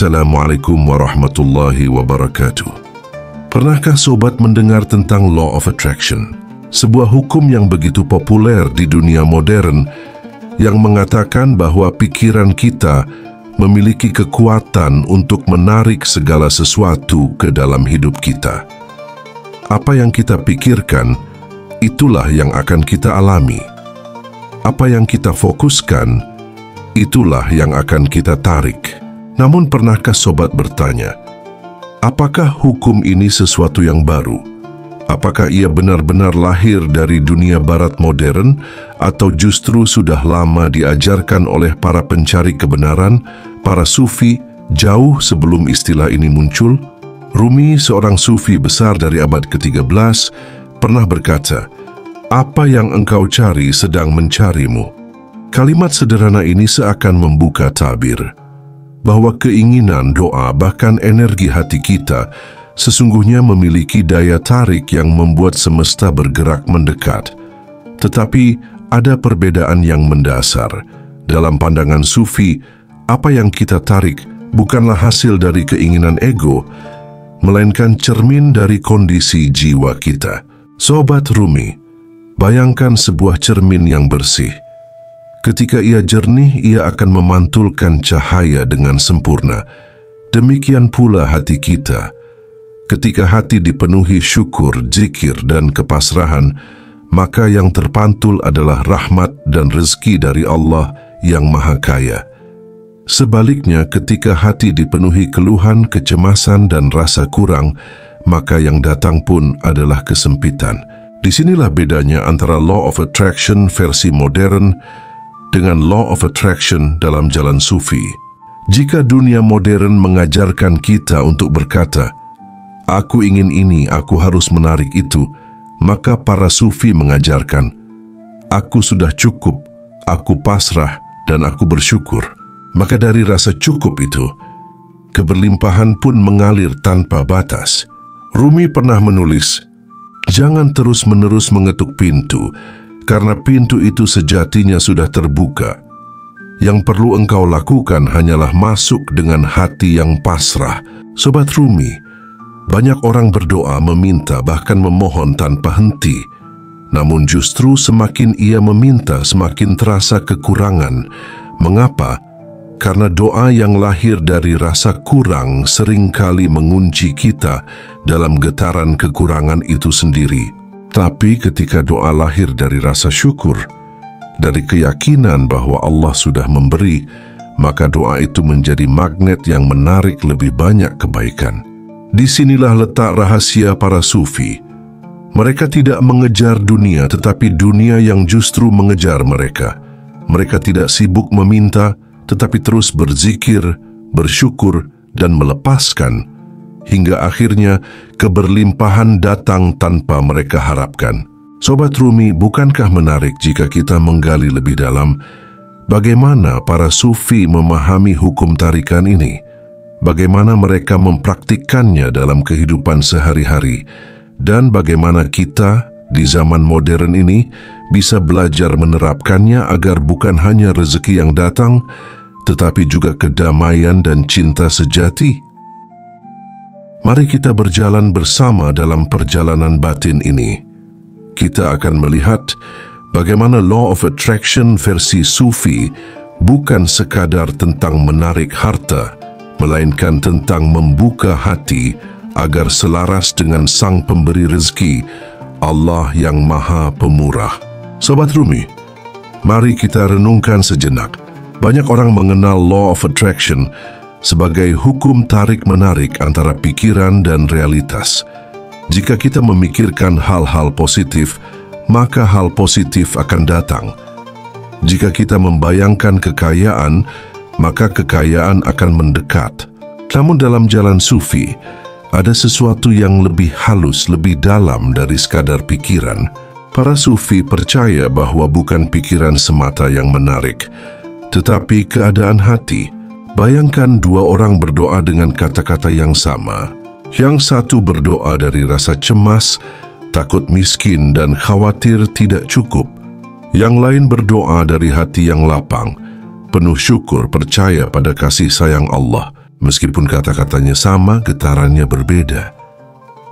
Assalamualaikum warahmatullahi wabarakatuh. Pernahkah sobat mendengar tentang Law of Attraction? Sebuah hukum yang begitu populer di dunia modern yang mengatakan bahwa pikiran kita memiliki kekuatan untuk menarik segala sesuatu ke dalam hidup kita. Apa yang kita pikirkan, itulah yang akan kita alami. Apa yang kita fokuskan, itulah yang akan kita tarik. Namun pernahkah sobat bertanya, apakah hukum ini sesuatu yang baru? Apakah ia benar-benar lahir dari dunia barat modern atau justru sudah lama diajarkan oleh para pencari kebenaran, para sufi, jauh sebelum istilah ini muncul? Rumi, seorang sufi besar dari abad ke-13, pernah berkata, "Apa yang engkau cari sedang mencarimu." Kalimat sederhana ini seakan membuka tabir bahwa keinginan, doa, bahkan energi hati kita sesungguhnya memiliki daya tarik yang membuat semesta bergerak mendekat. Tetapi ada perbedaan yang mendasar. Dalam pandangan sufi, apa yang kita tarik bukanlah hasil dari keinginan ego, melainkan cermin dari kondisi jiwa kita. Sobat Rumi, bayangkan sebuah cermin yang bersih. Ketika ia jernih, ia akan memantulkan cahaya dengan sempurna. Demikian pula hati kita. Ketika hati dipenuhi syukur, zikir, dan kepasrahan, maka yang terpantul adalah rahmat dan rezeki dari Allah yang Maha Kaya. Sebaliknya, ketika hati dipenuhi keluhan, kecemasan, dan rasa kurang, maka yang datang pun adalah kesempitan. Disinilah bedanya antara Law of Attraction versi modern dengan Law of Attraction dalam jalan sufi. Jika dunia modern mengajarkan kita untuk berkata, "Aku ingin ini, aku harus menarik itu," maka para sufi mengajarkan, "Aku sudah cukup, aku pasrah, dan aku bersyukur." Maka dari rasa cukup itu, keberlimpahan pun mengalir tanpa batas. Rumi pernah menulis, "Jangan terus-menerus mengetuk pintu, karena pintu itu sejatinya sudah terbuka. Yang perlu engkau lakukan hanyalah masuk dengan hati yang pasrah." Sobat Rumi, banyak orang berdoa, meminta, bahkan memohon tanpa henti. Namun justru semakin ia meminta, semakin terasa kekurangan. Mengapa? Karena doa yang lahir dari rasa kurang seringkali mengunci kita dalam getaran kekurangan itu sendiri. Tapi ketika doa lahir dari rasa syukur, dari keyakinan bahwa Allah sudah memberi, maka doa itu menjadi magnet yang menarik lebih banyak kebaikan. Disinilah letak rahasia para sufi. Mereka tidak mengejar dunia, tetapi dunia yang justru mengejar mereka. Mereka tidak sibuk meminta, tetapi terus berzikir, bersyukur, dan melepaskan, hingga akhirnya keberlimpahan datang tanpa mereka harapkan. Sobat Rumi, bukankah menarik jika kita menggali lebih dalam bagaimana para sufi memahami hukum tarikan ini? Bagaimana mereka mempraktikkannya dalam kehidupan sehari-hari? Dan bagaimana kita di zaman modern ini bisa belajar menerapkannya agar bukan hanya rezeki yang datang, tetapi juga kedamaian dan cinta sejati? Mari kita berjalan bersama dalam perjalanan batin ini. Kita akan melihat bagaimana Law of Attraction versi sufi bukan sekadar tentang menarik harta, melainkan tentang membuka hati agar selaras dengan Sang Pemberi rezeki, Allah yang Maha Pemurah. Sobat Rumi, mari kita renungkan sejenak. Banyak orang mengenal Law of Attraction sebagai hukum tarik-menarik antara pikiran dan realitas. Jika kita memikirkan hal-hal positif, maka hal positif akan datang. Jika kita membayangkan kekayaan, maka kekayaan akan mendekat. Namun dalam jalan sufi, ada sesuatu yang lebih halus, lebih dalam dari sekadar pikiran. Para sufi percaya bahwa bukan pikiran semata yang menarik, tetapi keadaan hati. Bayangkan dua orang berdoa dengan kata-kata yang sama. Yang satu berdoa dari rasa cemas, takut miskin, dan khawatir tidak cukup. Yang lain berdoa dari hati yang lapang, penuh syukur, percaya pada kasih sayang Allah. Meskipun kata-katanya sama, getarannya berbeda.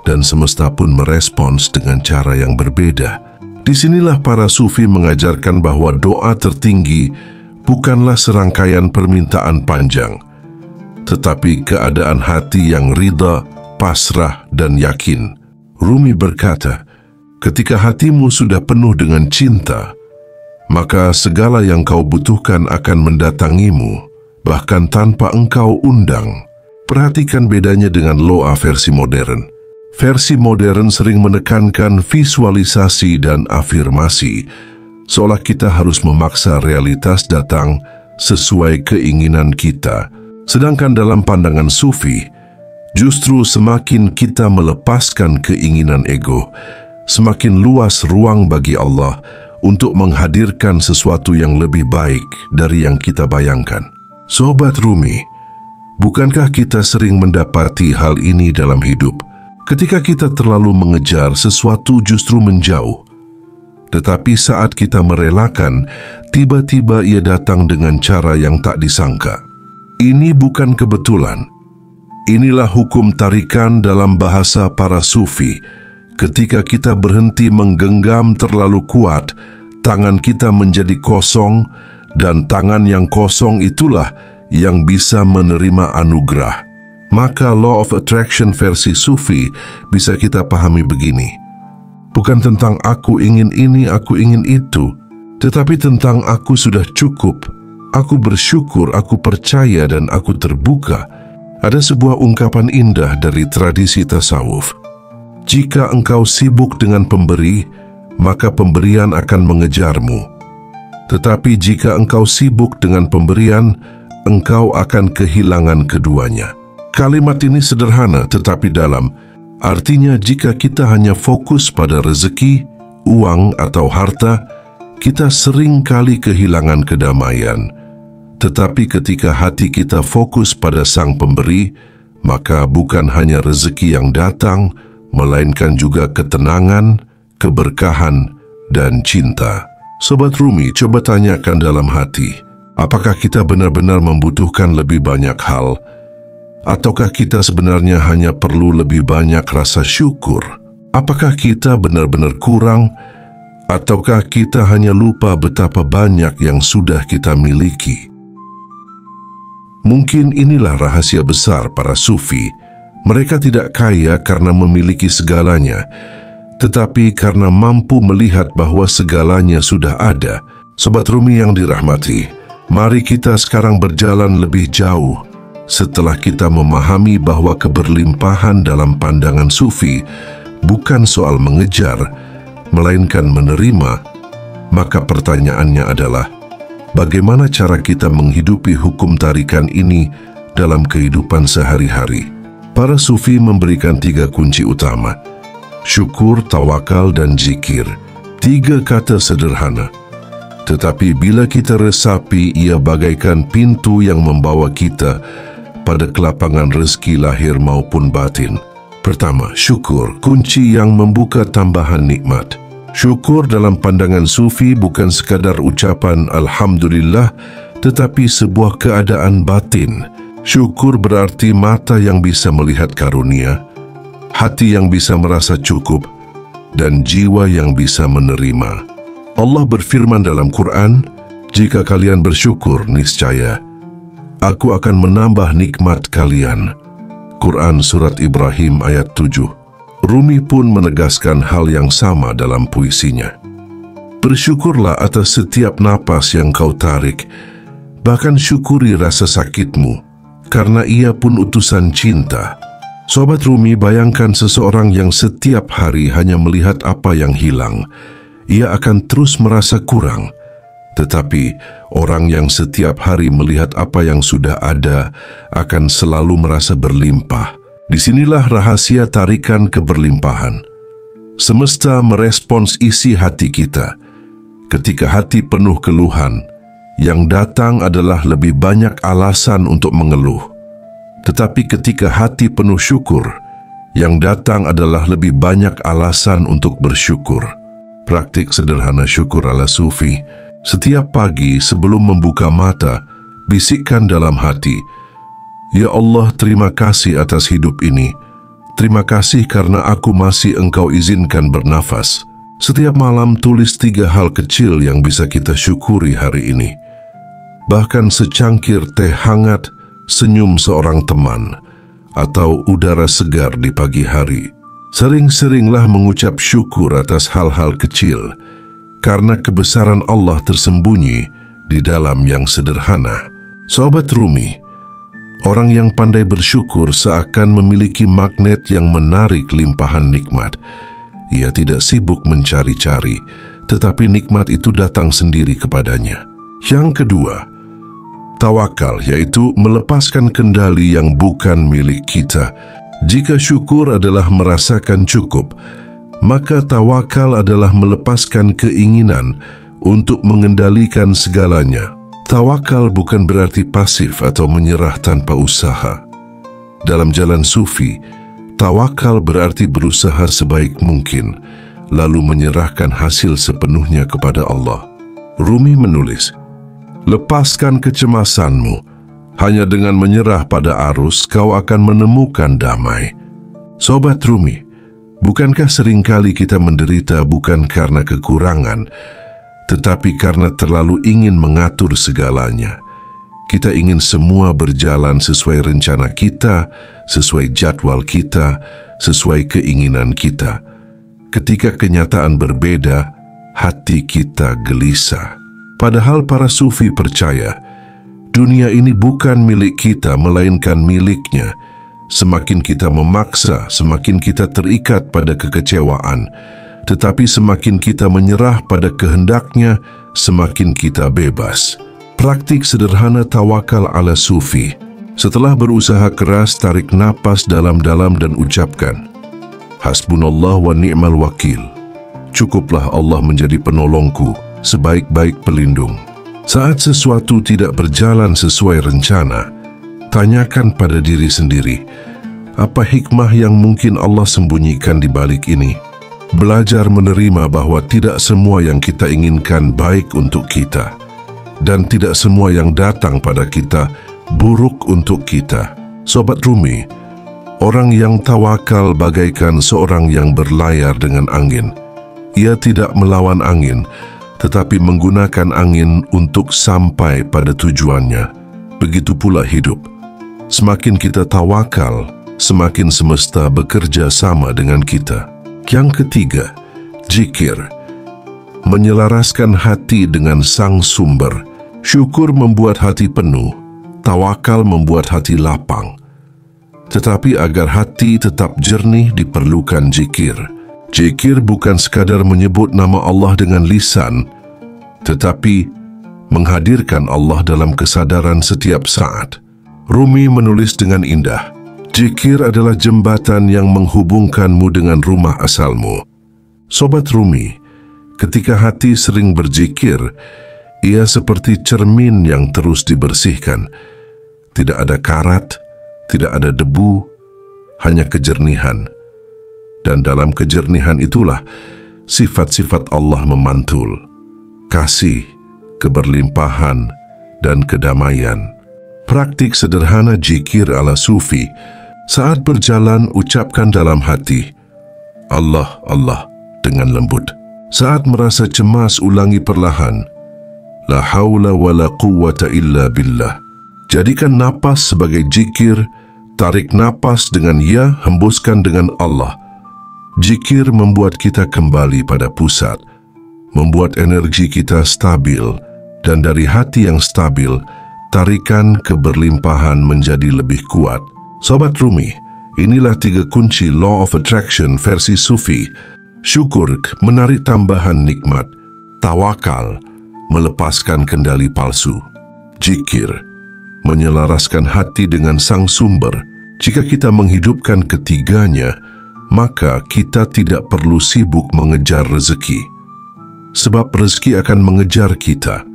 Dan semesta pun merespons dengan cara yang berbeda. Disinilah para sufi mengajarkan bahwa doa tertinggi bukanlah serangkaian permintaan panjang, tetapi keadaan hati yang ridha, pasrah, dan yakin. Rumi berkata, ketika hatimu sudah penuh dengan cinta, maka segala yang kau butuhkan akan mendatangimu, bahkan tanpa engkau undang. Perhatikan bedanya dengan Loa versi modern. Versi modern sering menekankan visualisasi dan afirmasi, seolah kita harus memaksa realitas datang sesuai keinginan kita. Sedangkan dalam pandangan sufi, justru semakin kita melepaskan keinginan ego, semakin luas ruang bagi Allah untuk menghadirkan sesuatu yang lebih baik dari yang kita bayangkan. Sobat Rumi, bukankah kita sering mendapati hal ini dalam hidup? Ketika kita terlalu mengejar, sesuatu justru menjauh. Tetapi saat kita merelakan, tiba-tiba ia datang dengan cara yang tak disangka. Ini bukan kebetulan. Inilah hukum tarikan dalam bahasa para sufi. Ketika kita berhenti menggenggam terlalu kuat, tangan kita menjadi kosong, dan tangan yang kosong itulah yang bisa menerima anugerah. Maka Law of Attraction versi sufi bisa kita pahami begini. Bukan tentang aku ingin ini, aku ingin itu, tetapi tentang aku sudah cukup, aku bersyukur, aku percaya, dan aku terbuka. Ada sebuah ungkapan indah dari tradisi tasawuf. Jika engkau sibuk dengan pemberi, maka pemberian akan mengejarmu. Tetapi jika engkau sibuk dengan pemberian, engkau akan kehilangan keduanya. Kalimat ini sederhana tetapi dalam. Artinya jika kita hanya fokus pada rezeki, uang atau harta, kita sering kali kehilangan kedamaian. Tetapi ketika hati kita fokus pada Sang Pemberi, maka bukan hanya rezeki yang datang, melainkan juga ketenangan, keberkahan, dan cinta. Sobat Rumi, coba tanyakan dalam hati, apakah kita benar-benar membutuhkan lebih banyak hal? Ataukah kita sebenarnya hanya perlu lebih banyak rasa syukur? Apakah kita benar-benar kurang? Ataukah kita hanya lupa betapa banyak yang sudah kita miliki? Mungkin inilah rahasia besar para sufi. Mereka tidak kaya karena memiliki segalanya, tetapi karena mampu melihat bahwa segalanya sudah ada. Sobat Rumi yang dirahmati, mari kita sekarang berjalan lebih jauh. Setelah kita memahami bahwa keberlimpahan dalam pandangan sufi bukan soal mengejar, melainkan menerima, maka pertanyaannya adalah, bagaimana cara kita menghidupi hukum tarikan ini dalam kehidupan sehari-hari? Para sufi memberikan 3 kunci utama: syukur, tawakal, dan zikir. 3 kata sederhana, tetapi bila kita resapi, ia bagaikan pintu yang membawa kita pada kelapangan rezeki lahir maupun batin. Pertama, syukur, kunci yang membuka tambahan nikmat. Syukur dalam pandangan sufi bukan sekadar ucapan Alhamdulillah, tetapi sebuah keadaan batin. Syukur berarti mata yang bisa melihat karunia, hati yang bisa merasa cukup, dan jiwa yang bisa menerima. Allah berfirman dalam Quran, jika kalian bersyukur, niscaya Aku akan menambah nikmat kalian. Quran Surat Ibrahim ayat 7. Rumi pun menegaskan hal yang sama dalam puisinya. Bersyukurlah atas setiap napas yang kau tarik, bahkan syukuri rasa sakitmu, karena ia pun utusan cinta. Sobat Rumi, bayangkan seseorang yang setiap hari hanya melihat apa yang hilang. Ia akan terus merasa kurang. Tetapi orang yang setiap hari melihat apa yang sudah ada akan selalu merasa berlimpah. Disinilah rahasia tarikan keberlimpahan. Semesta merespons isi hati kita. Ketika hati penuh keluhan, yang datang adalah lebih banyak alasan untuk mengeluh. Tetapi ketika hati penuh syukur, yang datang adalah lebih banyak alasan untuk bersyukur. Praktik sederhana syukur ala sufi. Setiap pagi sebelum membuka mata, bisikkan dalam hati, Ya Allah, terima kasih atas hidup ini. Terima kasih karena aku masih Engkau izinkan bernafas. Setiap malam tulis 3 hal kecil yang bisa kita syukuri hari ini. Bahkan secangkir teh hangat, senyum seorang teman, atau udara segar di pagi hari. Sering-seringlah mengucap syukur atas hal-hal kecil, karena kebesaran Allah tersembunyi di dalam yang sederhana. Sobat Rumi, orang yang pandai bersyukur seakan memiliki magnet yang menarik limpahan nikmat. Ia tidak sibuk mencari-cari, tetapi nikmat itu datang sendiri kepadanya. Yang kedua, tawakal, yaitu melepaskan kendali yang bukan milik kita. Jika syukur adalah merasakan cukup, maka tawakal adalah melepaskan keinginan untuk mengendalikan segalanya. Tawakal bukan berarti pasif atau menyerah tanpa usaha. Dalam jalan sufi, tawakal berarti berusaha sebaik mungkin, lalu menyerahkan hasil sepenuhnya kepada Allah. Rumi menulis, lepaskan kecemasanmu. Hanya dengan menyerah pada arus, kau akan menemukan damai. Sobat Rumi, bukankah seringkali kita menderita bukan karena kekurangan, tetapi karena terlalu ingin mengatur segalanya? Kita ingin semua berjalan sesuai rencana kita, sesuai jadwal kita, sesuai keinginan kita. Ketika kenyataan berbeda, hati kita gelisah. Padahal para sufi percaya, dunia ini bukan milik kita, melainkan miliknya. Semakin kita memaksa, semakin kita terikat pada kekecewaan. Tetapi semakin kita menyerah pada kehendaknya, semakin kita bebas. Praktik sederhana tawakal ala sufi. Setelah berusaha keras, tarik napas dalam-dalam dan ucapkan, Hasbunallah wa ni'mal wakil. Cukuplah Allah menjadi penolongku, sebaik-baik pelindung. Saat sesuatu tidak berjalan sesuai rencana, tanyakan pada diri sendiri, apa hikmah yang mungkin Allah sembunyikan di balik ini? Belajar menerima bahwa tidak semua yang kita inginkan baik untuk kita, dan tidak semua yang datang pada kita buruk untuk kita. Sobat Rumi, orang yang tawakal bagaikan seorang yang berlayar dengan angin. Ia tidak melawan angin, tetapi menggunakan angin untuk sampai pada tujuannya. Begitu pula hidup. Semakin kita tawakal, semakin semesta bekerja sama dengan kita. Yang ketiga, zikir. Menyelaraskan hati dengan sang sumber. Syukur membuat hati penuh, tawakal membuat hati lapang. Tetapi agar hati tetap jernih diperlukan zikir. Zikir bukan sekadar menyebut nama Allah dengan lisan, tetapi menghadirkan Allah dalam kesadaran setiap saat. Rumi menulis dengan indah, zikir adalah jembatan yang menghubungkanmu dengan rumah asalmu. Sobat Rumi, ketika hati sering berzikir, ia seperti cermin yang terus dibersihkan. Tidak ada karat, tidak ada debu, hanya kejernihan. Dan dalam kejernihan itulah sifat-sifat Allah memantul. Kasih, keberlimpahan, dan kedamaian. Praktik sederhana zikir ala sufi. Saat berjalan, ucapkan dalam hati, Allah, Allah, dengan lembut. Saat merasa cemas, ulangi perlahan, La haula wa la quwwata illa billah. Jadikan napas sebagai zikir, tarik napas dengan ya, hembuskan dengan Allah. Zikir membuat kita kembali pada pusat, membuat energi kita stabil, dan dari hati yang stabil, tarikan keberlimpahan menjadi lebih kuat. Sobat Rumi, inilah 3 kunci Law of Attraction versi Sufi. Syukur, menarik tambahan nikmat. Tawakal, melepaskan kendali palsu. Zikir, menyelaraskan hati dengan sang sumber. Jika kita menghidupkan ketiganya, maka kita tidak perlu sibuk mengejar rezeki. Sebab rezeki akan mengejar kita.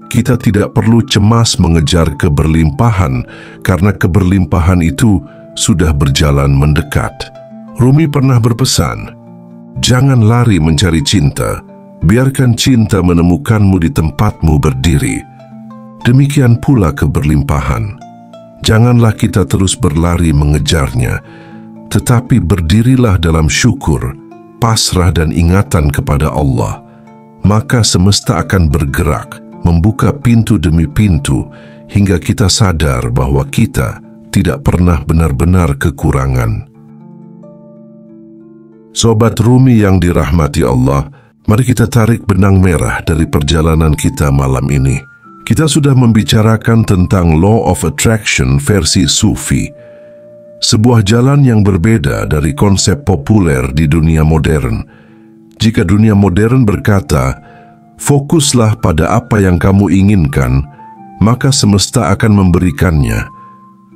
Kita tidak perlu cemas mengejar keberlimpahan, karena keberlimpahan itu sudah berjalan mendekat. Rumi pernah berpesan, jangan lari mencari cinta, biarkan cinta menemukanmu di tempatmu berdiri. Demikian pula keberlimpahan. Janganlah kita terus berlari mengejarnya, tetapi berdirilah dalam syukur, pasrah dan ingatan kepada Allah. Maka semesta akan bergerak, membuka pintu demi pintu, hingga kita sadar bahwa kita tidak pernah benar-benar kekurangan. Sobat Rumi yang dirahmati Allah, mari kita tarik benang merah dari perjalanan kita malam ini. Kita sudah membicarakan tentang Law of Attraction versi Sufi, sebuah jalan yang berbeda dari konsep populer di dunia modern. Jika dunia modern berkata, fokuslah pada apa yang kamu inginkan, maka semesta akan memberikannya.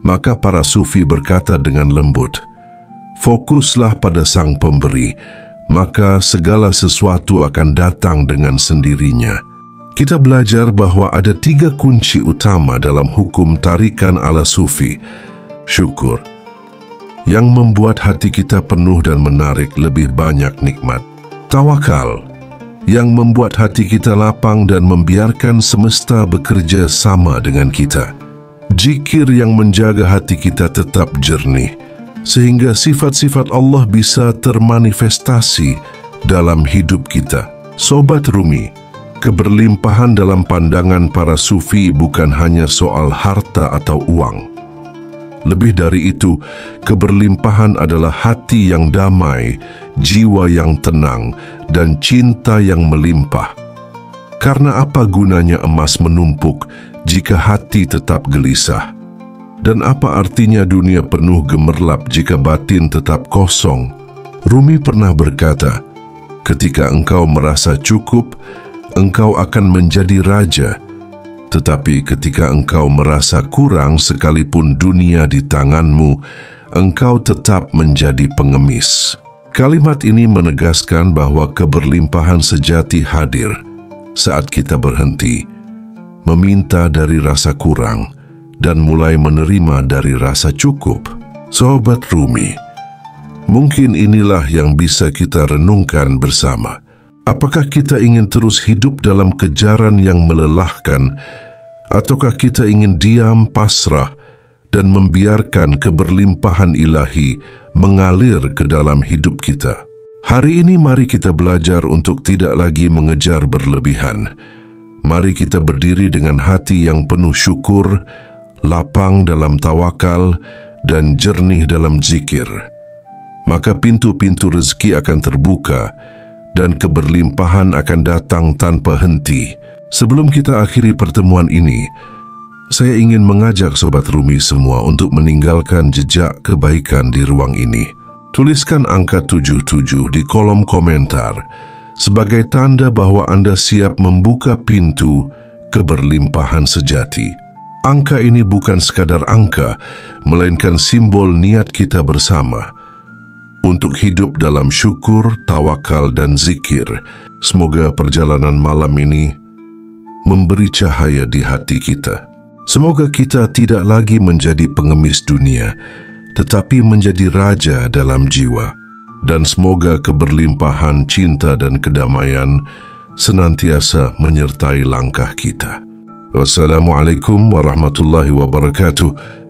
Maka para Sufi berkata dengan lembut, fokuslah pada Sang Pemberi, maka segala sesuatu akan datang dengan sendirinya. Kita belajar bahwa ada 3 kunci utama dalam hukum tarikan ala Sufi. Syukur, yang membuat hati kita penuh dan menarik lebih banyak nikmat. Tawakal, yang membuat hati kita lapang dan membiarkan semesta bekerja sama dengan kita. Zikir, yang menjaga hati kita tetap jernih, sehingga sifat-sifat Allah bisa termanifestasi dalam hidup kita. Sobat Rumi, keberlimpahan dalam pandangan para Sufi bukan hanya soal harta atau uang. Lebih dari itu, keberlimpahan adalah hati yang damai, jiwa yang tenang, dan cinta yang melimpah. Karena apa gunanya emas menumpuk jika hati tetap gelisah? Dan apa artinya dunia penuh gemerlap jika batin tetap kosong? Rumi pernah berkata, ketika engkau merasa cukup, engkau akan menjadi raja, tetapi ketika engkau merasa kurang sekalipun dunia di tanganmu, engkau tetap menjadi pengemis. Kalimat ini menegaskan bahwa keberlimpahan sejati hadir saat kita berhenti meminta dari rasa kurang dan mulai menerima dari rasa cukup. Sobat Rumi, mungkin inilah yang bisa kita renungkan bersama. Apakah kita ingin terus hidup dalam kejaran yang melelahkan, ataukah kita ingin diam, pasrah, dan membiarkan keberlimpahan ilahi mengalir ke dalam hidup kita? Hari ini mari kita belajar untuk tidak lagi mengejar berlebihan. Mari kita berdiri dengan hati yang penuh syukur, lapang dalam tawakal, dan jernih dalam zikir. Maka pintu-pintu rezeki akan terbuka, dan keberlimpahan akan datang tanpa henti. Sebelum kita akhiri pertemuan ini, saya ingin mengajak Sobat Rumi semua untuk meninggalkan jejak kebaikan di ruang ini. Tuliskan angka 77 di kolom komentar sebagai tanda bahwa Anda siap membuka pintu keberlimpahan sejati. Angka ini bukan sekadar angka, melainkan simbol niat kita bersama untuk hidup dalam syukur, tawakal, dan zikir. Semoga perjalanan malam ini memberi cahaya di hati kita. Semoga kita tidak lagi menjadi pengemis dunia, tetapi menjadi raja dalam jiwa. Dan semoga keberlimpahan cinta dan kedamaian senantiasa menyertai langkah kita. Wassalamualaikum warahmatullahi wabarakatuh.